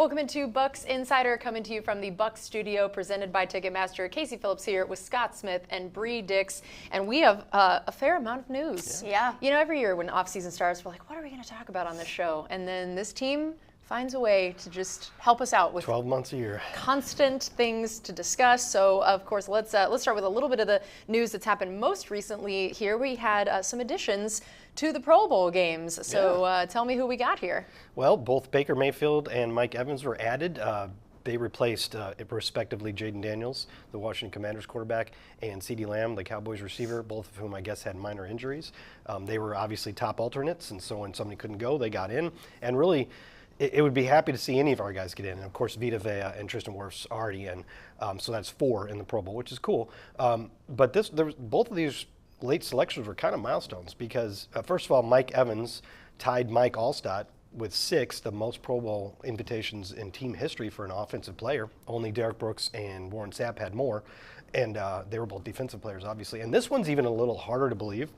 Welcome into Bucs Insider, coming to you from the Bucs studio, presented by Ticketmaster. Casey Phillips here with Scott Smith and Bri Dix, and we have a fair amount of news. Yeah. You know, every year when off-season starts, we're like, what are we going to talk about on this show? And then this team finds a way to just help us out with 12 months a year. Constant things to discuss. So, of course, let's start with a little bit of the news that's happened most recently. Here we had some additions to the Pro Bowl games. So tell me who we got here. Well, both Baker Mayfield and Mike Evans were added. They replaced, respectively, Jaden Daniels, the Washington Commanders quarterback, and CeeDee Lamb, the Cowboys receiver, both of whom I guess had minor injuries. They were obviously top alternates, and so when somebody couldn't go, they got in. And really, it would be happy to see any of our guys get in. And of course, Vita Vea and Tristan Wirfs already in. So that's 4 in the Pro Bowl, which is cool. But both of these late selections were kind of milestones because, first of all, Mike Evans tied Mike Allstott with 6, the most Pro Bowl invitations in team history for an offensive player. Only Derek Brooks and Warren Sapp had more, and they were both defensive players, obviously. And this one's even a little harder to believe.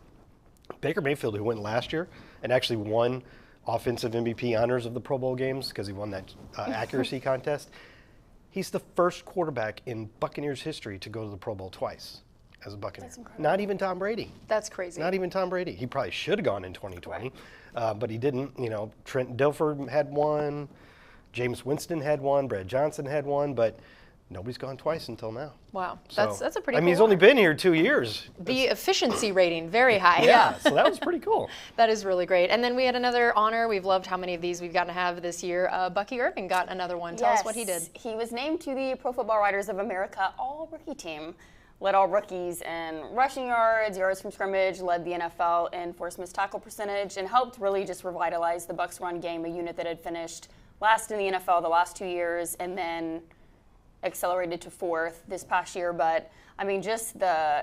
Baker Mayfield, who went last year and actually won offensive MVP honors of the Pro Bowl games because he won that accuracy contest, he's the first quarterback in Buccaneers history to go to the Pro Bowl twice as a Buccaneer. Not even Tom Brady. That's crazy. Not even Tom Brady. He probably should have gone in 2020, but he didn't. You know, Trent Dilfer had one, James Winston had one, Brad Johnson had one, but nobody's gone twice until now. Wow, So, that's a pretty. I mean, cool he's only been here 2 years. The efficiency rating, very high. Yeah, so that was pretty cool. That is really great. And then we had another honor. We've loved how many of these we've gotten to have this year. Bucky Irving got another one. Tell us what he did. He was named to the Pro Football Writers of America All-Rookie Team. Led all rookies in rushing yards, yards from scrimmage, led the NFL in forced missed tackle percentage, and helped really just revitalize the Bucs run game, a unit that had finished last in the NFL the last 2 years and then accelerated to 4th this past year. But I mean, just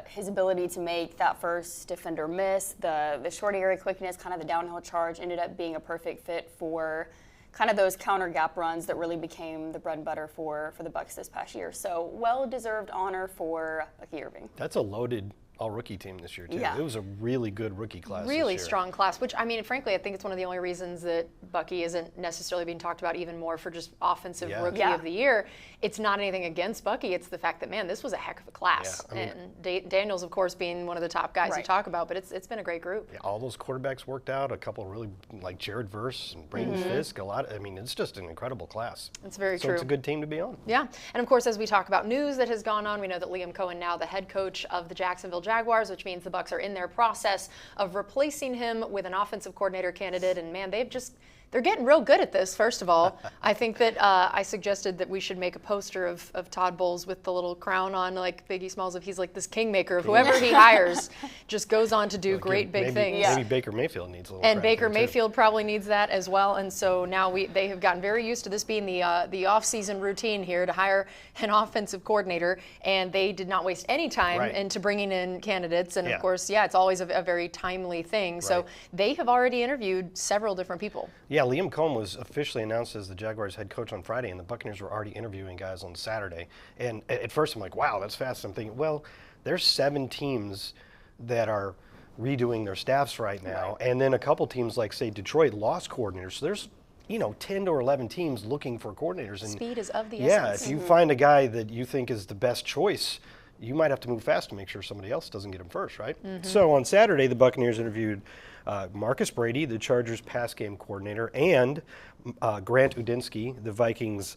his ability to make that first defender miss, the short area quickness, kind of the downhill charge, ended up being a perfect fit for kind of those counter gap runs that really became the bread and butter for the Bucs this past year. So well-deserved honor for Bucky Irving. That's a loaded all-rookie team this year, too. Yeah. It was a really good rookie class Really this year. strong class, which, I mean, frankly, I think it's one of the only reasons that Bucky isn't necessarily being talked about even more for just offensive rookie of the year. It's not anything against Bucky. It's the fact that, man, this was a heck of a class. Yeah, I mean, and Daniels, of course, being one of the top guys you talk about, but it's been a great group. Yeah, all those quarterbacks worked out. A couple really, like Jared Verse and Braden Fisk, a lot. I mean, it's just an incredible class. It's very so true. It's a good team to be on. Yeah, and of course, as we talk about news that has gone on, we know that Liam Cohen, now the head coach of the Jacksonville Jaguars, which means the Bucs are in their process of replacing him with an offensive coordinator candidate, and man, they're getting real good at this, first of all. I think that I suggested that we should make a poster of Todd Bowles with the little crown on, like Biggie Smalls, if he's like this kingmaker of whoever he hires, just goes on to do great big things. Maybe Baker Mayfield needs a little And crown Baker too. Mayfield probably needs that as well. And so now they have gotten very used to this being the off-season routine here to hire an offensive coordinator, and they did not waste any time into bringing in candidates. And of course, it's always a very timely thing. So they have already interviewed several different people. Yeah, Liam Cohen was officially announced as the Jaguars head coach on Friday, and the Buccaneers were already interviewing guys on Saturday. And at first I'm like, wow, that's fast. I'm thinking, well, there's 7 teams that are redoing their staffs right now. And then a couple teams like, say, Detroit lost coordinators. So there's 10 or 11 teams looking for coordinators. And speed is of the essence. essence. If you find a guy that you think is the best choice, you might have to move fast to make sure somebody else doesn't get him first, right? So on Saturday, the Buccaneers interviewed Marcus Brady, the Chargers pass game coordinator, and Grant Udinsky, the Vikings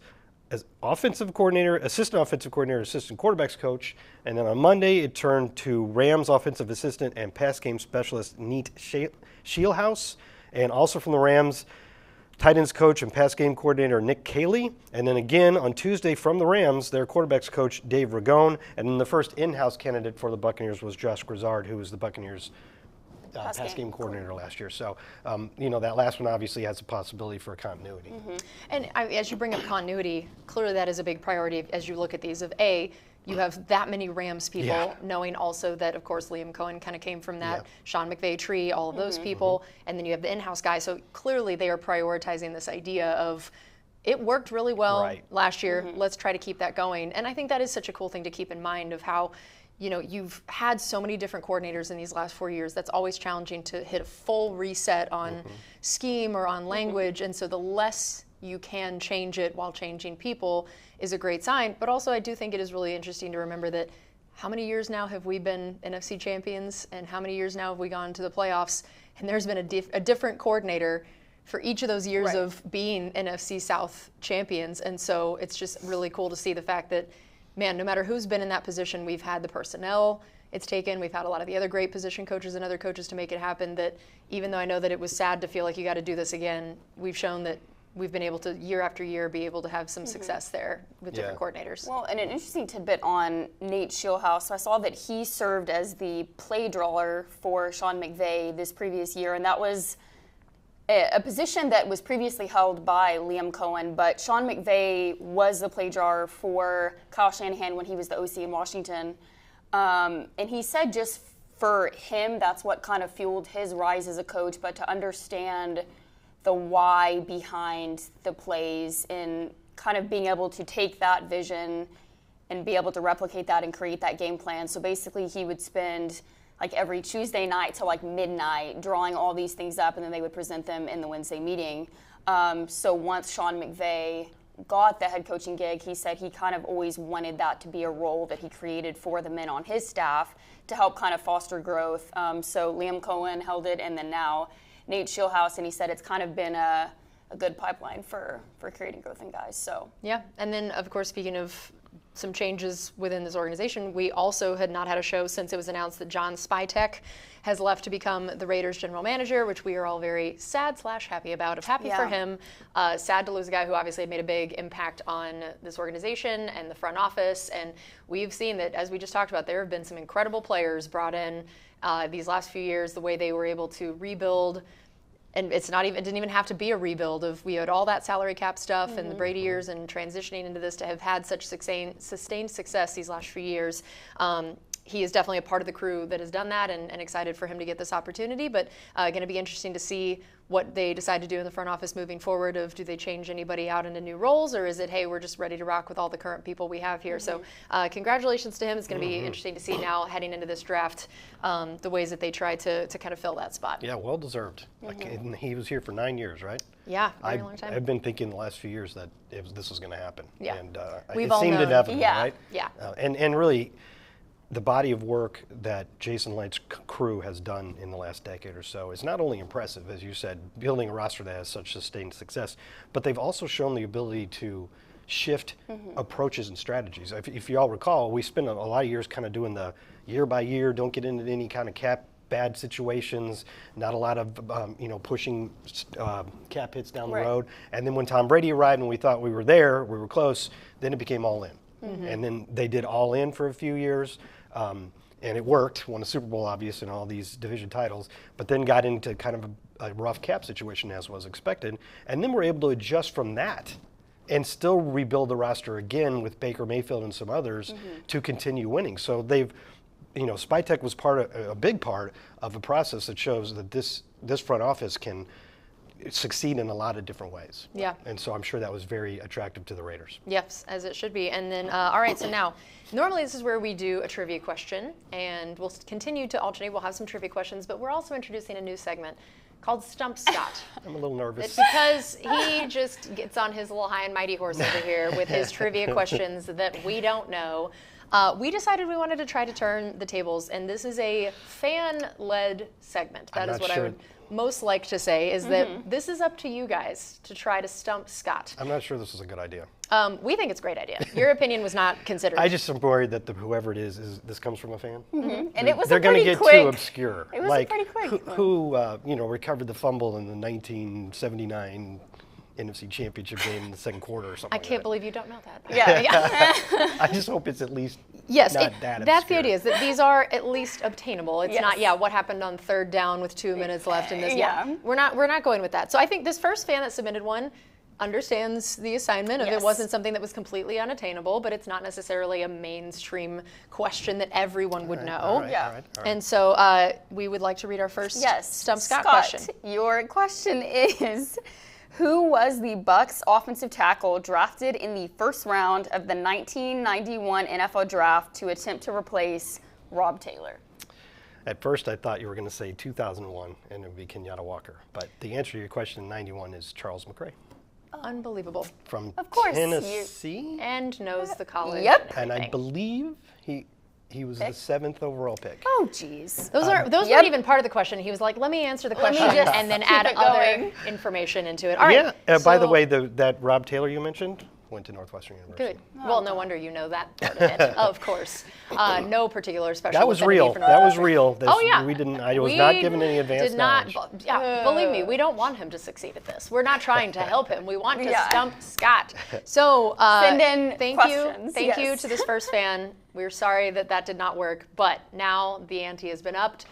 offensive coordinator, assistant offensive coordinator, assistant quarterbacks coach. And then on Monday, it turned to Rams offensive assistant and pass game specialist Neat Shielhouse. And also from the Rams, tight ends coach and pass game coordinator Nick Caley. And then again on Tuesday from the Rams, their quarterbacks coach Dave Ragone. And then the first in-house candidate for the Buccaneers was Josh Grizzard, who was the Buccaneers pass game coordinator last year. So, that last one obviously has a possibility for continuity. And as you bring up continuity, clearly that is a big priority as you look at these you have that many Rams people, knowing also that, of course, Liam Cohen kind of came from that Sean McVay tree, all of those people, and then you have the in-house guy. So clearly they are prioritizing this idea of it worked really well last year. Let's try to keep that going. And I think that is such a cool thing to keep in mind of how you've had so many different coordinators in these last 4 years. That's always challenging to hit a full reset on scheme or on language. And so the less you can change it while changing people is a great sign. But also I do think it is really interesting to remember that how many years now have we been NFC champions, and how many years now have we gone to the playoffs? And there's been a different coordinator for each of those years of being NFC South champions. And so it's just really cool to see the fact that, man, no matter who's been in that position, we've had the personnel it's taken. We've had a lot of the other great position coaches and other coaches to make it happen, that even though I know that it was sad to feel like you got to do this again, we've shown that we've been able to, year after year, be able to have some success there with different coordinators. Well, and an interesting tidbit on Nate Shieldhouse. So I saw that he served as the play drawer for Sean McVay this previous year, and that was a position that was previously held by Liam Cohen, but Sean McVay was the play drawer for Kyle Shanahan when he was the OC in Washington. And he said just for him, that's what kind of fueled his rise as a coach, but to understand the why behind the plays and kind of being able to take that vision and be able to replicate that and create that game plan. So basically he would spend like every Tuesday night till like midnight drawing all these things up, and then they would present them in the Wednesday meeting. So once Sean McVay got the head coaching gig, he said he kind of always wanted that to be a role that he created for the men on his staff to help kind of foster growth. So Liam Cohen held it, and then now Nate Shieldhouse, and he said it's kind of been a good pipeline for creating growth in guys. So yeah, and then of course, speaking of some changes within this organization, we also had not had a show since it was announced that John Spytek has left to become the Raiders general manager, which we are all very sad/happy about. Happy for him, sad to lose a guy who obviously had made a big impact on this organization and the front office. And we've seen that, as we just talked about, there have been some incredible players brought in these last few years, the way they were able to rebuild. And it didn't even have to be a rebuild we had all that salary cap stuff and the Brady years and transitioning into this to have had such sustained success these last few years. He is definitely a part of the crew that has done that, and excited for him to get this opportunity. But going to be interesting to see what they decide to do in the front office moving forward. Do they change anybody out into new roles, or is it, hey, we're just ready to rock with all the current people we have here? So congratulations to him. It's going to be interesting to see now heading into this draft the ways that they try to kind of fill that spot. Yeah, well deserved. He was here for 9 years, right? Yeah, very long time. I've been thinking the last few years that this was going to happen. Yeah. And We've it all seemed known. inevitable, Yeah. right? Yeah. And really, the body of work that Jason Light's crew has done in the last decade or so is not only impressive, as you said, building a roster that has such sustained success, but they've also shown the ability to shift approaches and strategies. If you all recall, we spent a lot of years kind of doing the year by year, don't get into any kind of bad situations, not a lot of pushing cap hits down the road. And then when Tom Brady arrived and we thought we were there, we were close, then it became all in. And then they did all in for a few years, and it worked, won a Super Bowl, obvious, and all these division titles, but then got into kind of a rough cap situation, as was expected. And then we're able to adjust from that and still rebuild the roster again with Baker Mayfield and some others to continue winning. So they've, Spytek was a big part of a process that shows that this front office can succeed in a lot of different ways. Yeah. And so I'm sure that was very attractive to the Raiders. Yes, as it should be. And then, all right, so now, normally this is where we do a trivia question, and we'll continue to alternate. We'll have some trivia questions, but we're also introducing a new segment called Stump Scott. I'm a little nervous. It's because he just gets on his little high and mighty horse over here with his trivia questions that we don't know. We decided we wanted to try to turn the tables, and this is a fan-led segment. That is what I would most like to say, is that this is up to you guys to try to stump Scott. I'm not sure this is a good idea. We think it's a great idea. Your opinion was not considered. I just am worried that whoever it is this comes from a fan. And it was They're going to get too obscure. It was pretty quick. Who recovered the fumble in the 1979 NFC Championship game in the second quarter or something. I can't believe you don't know that. Yeah. I just hope it's at least yes, not that obscure. That's the idea, is that these are at least obtainable. It's Yes. not, what happened on third down with 2 minutes left in this. Yeah. We're not going with that. So I think this first fan that submitted one understands the assignment of it wasn't something that was completely unattainable, but it's not necessarily a mainstream question that everyone would know. All right. And so we would like to read our first Stump Scott question. Your question is, who was the Bucs offensive tackle drafted in the first round of the 1991 NFL Draft to attempt to replace Rob Taylor? At first, I thought you were going to say 2001, and it would be Kenyatta Walker. But the answer to your question in 91 is Charles McRae. Unbelievable. From Of course, Tennessee. And knows the college. Yep. And I everything. believe he was the 7th overall pick. Oh, geez. Those weren't even part of the question. He was like, let me answer the question just and then keep add it other going. information into it. All right. Yeah. By the so- way, that Rob Taylor you mentioned went to Northwestern University. Good. Well, no wonder you know that part of it. Of course. No particular special. That was affinity real. for That was Northwestern. real. Oh yeah. I was not given any advance did not, knowledge. Yeah, believe me, we don't want him to succeed at this. We're not trying to help him. We want to Yeah. stump Scott. So Send in thank questions, Thank you yes. to this first fan. We're sorry that did not work, but now the ante has been upped.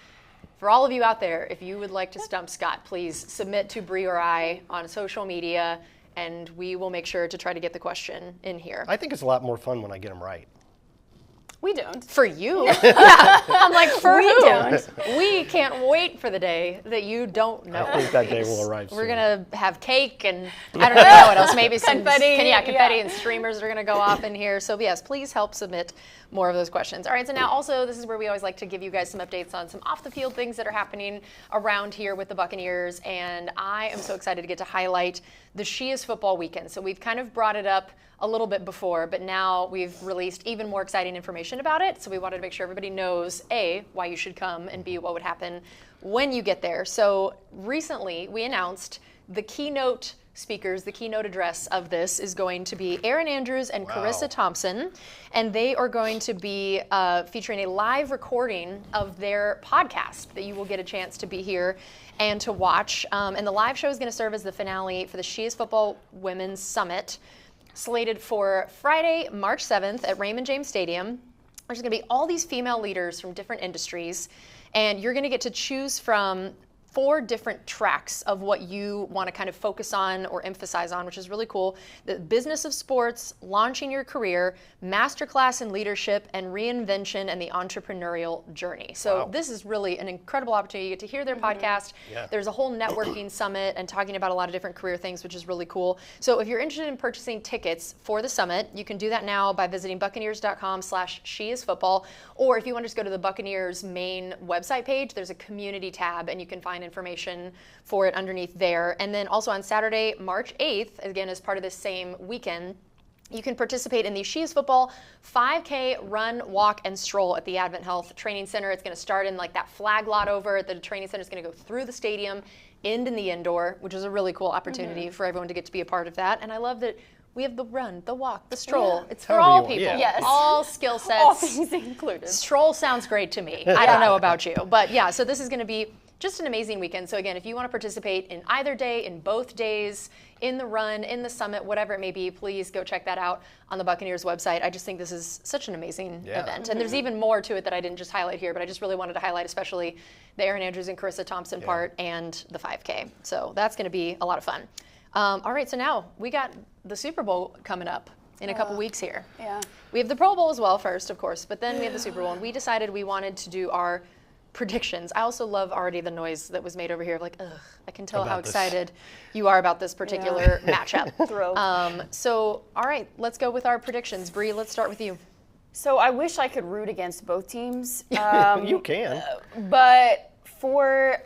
For all of you out there, if you would like to stump Scott, please submit to Bri or I on social media, and we will make sure to try to get the question in here. I think it's a lot more fun when I get them right. We don't. For you? Yeah. I'm like, for We who? don't. We can't wait for the day that you don't know. I think that day will arrive We're soon. going to have cake and I don't know what else. Maybe some Confetti, confetti yeah. and streamers are going to go off in here. So yes, please help submit more of those questions. All right, so now also this is where we always like to give you guys some updates on some off the field things that are happening around here with the Buccaneers. And I am so excited to get to highlight the She Is Football weekend. So we've kind of brought it up a little bit before, but now we've released even more exciting information about it. So we wanted to make sure everybody knows, A, why you should come, and B, what would happen when you get there. So recently we announced the keynote speakers, the keynote address of this is going to be Erin Andrews and Carissa Thompson, and they are going to be featuring a live recording of their podcast that you will get a chance to be here and to watch. And the live show is going to serve as the finale for the She Is Football Women's Summit, slated for Friday, March 7th at Raymond James Stadium. There's going to be all these female leaders from different industries, and you're going to get to choose from 4 different tracks of what you want to kind of focus on or emphasize on, which is really cool. The business of sports, launching your career, masterclass in leadership, and reinvention and the entrepreneurial journey. So this is really an incredible opportunity. You get to hear their podcast. Yeah. There's a whole networking summit and talking about a lot of different career things, which is really cool. So if you're interested in purchasing tickets for the summit, you can do that now by visiting buccaneers.com/sheisfootball. Or if you want to just go to the Buccaneers main website page, there's a community tab and you can find information for it underneath there. And then also on Saturday, March 8th, again, as part of this same weekend, you can participate in the She Is Football 5K run, walk, and stroll at the Advent Health Training Center. It's going to start in like that flag lot over at the training center. It's going to go through the stadium, end in the indoor, which is a really cool opportunity for everyone to get to be a part of that. And I love that we have the run, the walk, the stroll. Yeah. It's for However you all want, people, yeah. Yes. all skill sets. All things included. Stroll sounds great to me. I don't know about you, but yeah, so this is going to be just an amazing weekend. So again, if you want to participate in either day, in both days, in the run, in the summit, whatever it may be, please go check that out on the Buccaneers website. I just think this is such an amazing event. And there's even more to it that I didn't just highlight here, but I just really wanted to highlight especially the Erin Andrews and Carissa Thompson part and the 5K. So that's going to be a lot of fun. All right, so now we got the Super Bowl coming up in a couple weeks here. Yeah. We have the Pro Bowl as well first, of course, but then we have the Super Bowl, and we decided we wanted to do our predictions. I also love already the noise that was made over here of like, ugh, I can tell how About this. excited you are about this particular matchup. Thrilled. So, all right, let's go with our predictions. Bri, let's start with you. So I wish I could root against both teams. You can. But for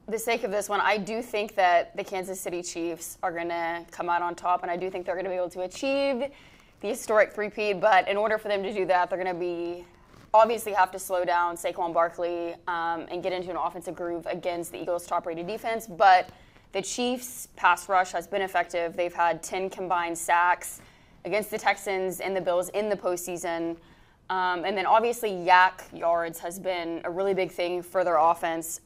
the sake of this one, I do think that the Kansas City Chiefs are going to come out on top, and I do think they're going to be able to achieve the historic three-peat. But in order for them to do that, they're going to be obviously have to slow down Saquon Barkley and get into an offensive groove against the Eagles' top-rated defense. But the Chiefs' pass rush has been effective. They've had 10 combined sacks against the Texans and the Bills in the postseason. And then obviously YAC yards has been a really big thing for their offense.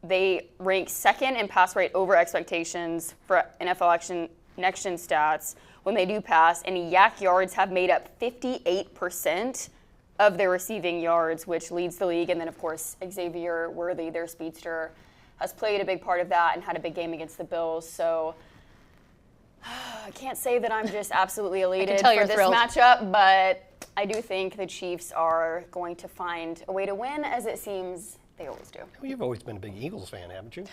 They rank second in pass rate over expectations for NFL Next Gen stats when they do pass, and YAC yards have made up 58% of their receiving yards, which leads the league. And then, of course, Xavier Worthy, their speedster, has played a big part of that and had a big game against the Bills. So I can't say that I'm just absolutely elated tell for you're this thrilled. matchup, but I do think the Chiefs are going to find a way to win, as it seems they always do. Well, you've always been a big Eagles fan, haven't you?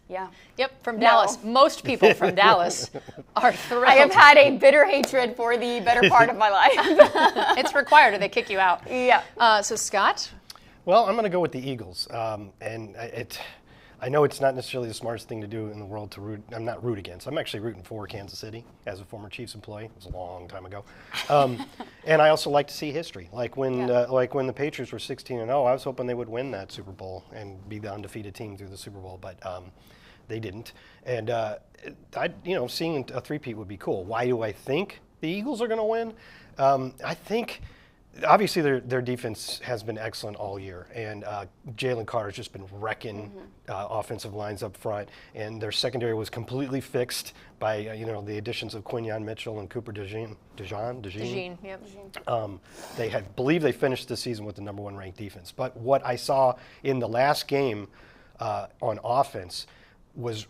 Yeah. Yep, from Dallas. Most people from Dallas are thrilled. I have had a bitter hatred for the better part of my life. It's required or they kick you out. Yeah. So Scott? Well, I'm going to go with the Eagles, and I know it's not necessarily the smartest thing to do in the world to root. I'm not root against. I'm actually rooting for Kansas City as a former Chiefs employee. It was a long time ago. And I also like to see history. Like when the Patriots were 16-0, I was hoping they would win that Super Bowl and be the undefeated team through the Super Bowl, but they didn't. And seeing a three-peat would be cool. Why do I think the Eagles are going to win? I think. Obviously, their defense has been excellent all year, and Jalen Carter's just been wrecking offensive lines up front, and their secondary was completely fixed by the additions of Quinyon Mitchell and Cooper DeJean. Yep. They believe they finished the season with the number 1 ranked defense. But what I saw in the last game on offense was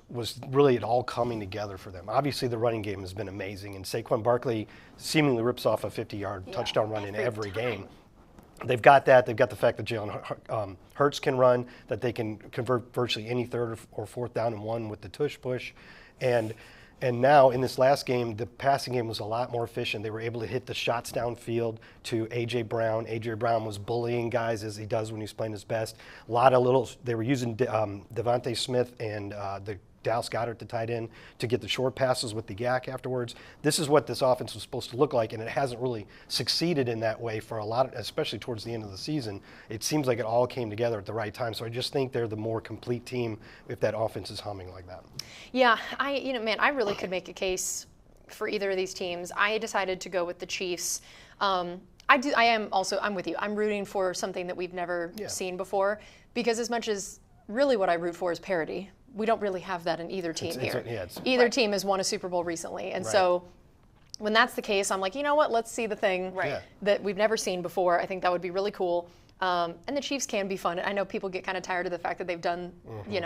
really it all coming together for them. Obviously, the running game has been amazing, and Saquon Barkley seemingly rips off a 50-yard touchdown run in every game. They've got that. They've got the fact that Jalen Hurts can run, that they can convert virtually any third or fourth down and 1 with the tush push. And now in this last game, the passing game was a lot more efficient. They were able to hit the shots downfield to A.J. Brown. A.J. Brown was bullying guys as he does when he's playing his best. A lot of they were using Devontae Smith and the Dallas Goedert, the tight end, to get the short passes with the yak afterwards. This is what this offense was supposed to look like, and it hasn't really succeeded in that way for a lot, especially towards the end of the season. It seems like it all came together at the right time. So I just think they're the more complete team if that offense is humming like that. Yeah, I really could make a case for either of these teams. I decided to go with the Chiefs. I'm with you. I'm rooting for something that we've never seen before, because as much as really what I root for is parity, we don't really have that in either team here. Either team has won a Super Bowl recently. And so when that's the case, I'm like, you know what, let's see the thing that we've never seen before. I think that would be really cool. And the Chiefs can be fun. I know people get kind of tired of the fact that they've done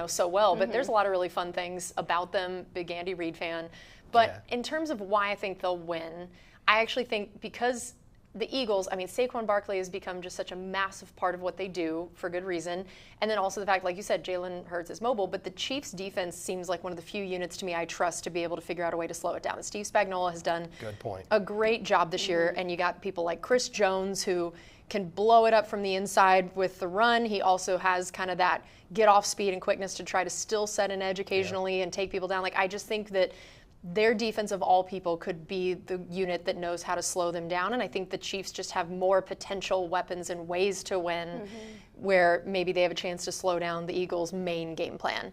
so well, but there's a lot of really fun things about them. Big Andy Reid fan. But in terms of why I think they'll win, I actually think because the Eagles, Saquon Barkley has become just such a massive part of what they do for good reason. And then also the fact, like you said, Jalen Hurts is mobile, but the Chiefs defense seems like one of the few units to me I trust to be able to figure out a way to slow it down. And Steve Spagnuolo has done a great job this year. And you got people like Chris Jones who can blow it up from the inside with the run. He also has kind of that get off speed and quickness to try to still set an edge occasionally and take people down. Like, I just think that their defense of all people could be the unit that knows how to slow them down. And I think the Chiefs just have more potential weapons and ways to win where maybe they have a chance to slow down the Eagles' main game plan.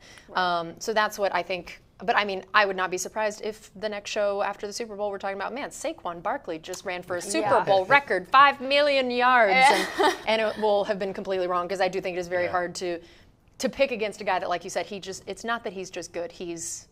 So that's what I think. But I would not be surprised if the next show after the Super Bowl we're talking about, man, Saquon Barkley just ran for a Super Bowl record, 5 million yards. And it will have been completely wrong, because I do think it is very hard to pick against a guy that, like you said, it's not that he's just good. He's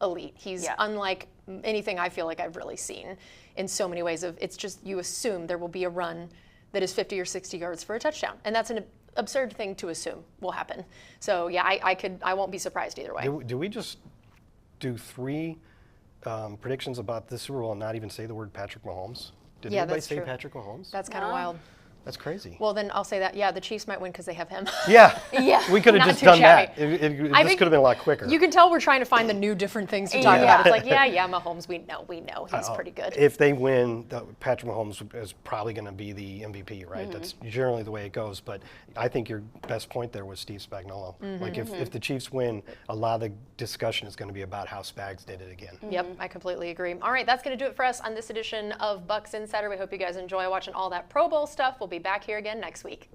elite. He's unlike anything I feel like I've really seen in so many ways. It's just you assume there will be a run that is 50 or 60 yards for a touchdown, and that's an absurd thing to assume will happen. So I won't be surprised either way. Do we just do 3 predictions about this Super Bowl and not even say the word Patrick Mahomes? Did anybody say Patrick Mahomes? That's kind of wild. That's crazy. Well, then I'll say that, the Chiefs might win because they have him. We could have just done that. This could have been a lot quicker. You can tell we're trying to find the new different things to talk about. It's like, Mahomes, we know. He's pretty good. If they win, Patrick Mahomes is probably going to be the MVP, right? That's generally the way it goes. But I think your best point there was Steve Spagnuolo. Like, if the Chiefs win, a lot of the discussion is going to be about how Spags did it again. Yep, I completely agree. All right, that's going to do it for us on this edition of Bucs Insider. We hope you guys enjoy watching all that Pro Bowl stuff. We'll be back here again next week.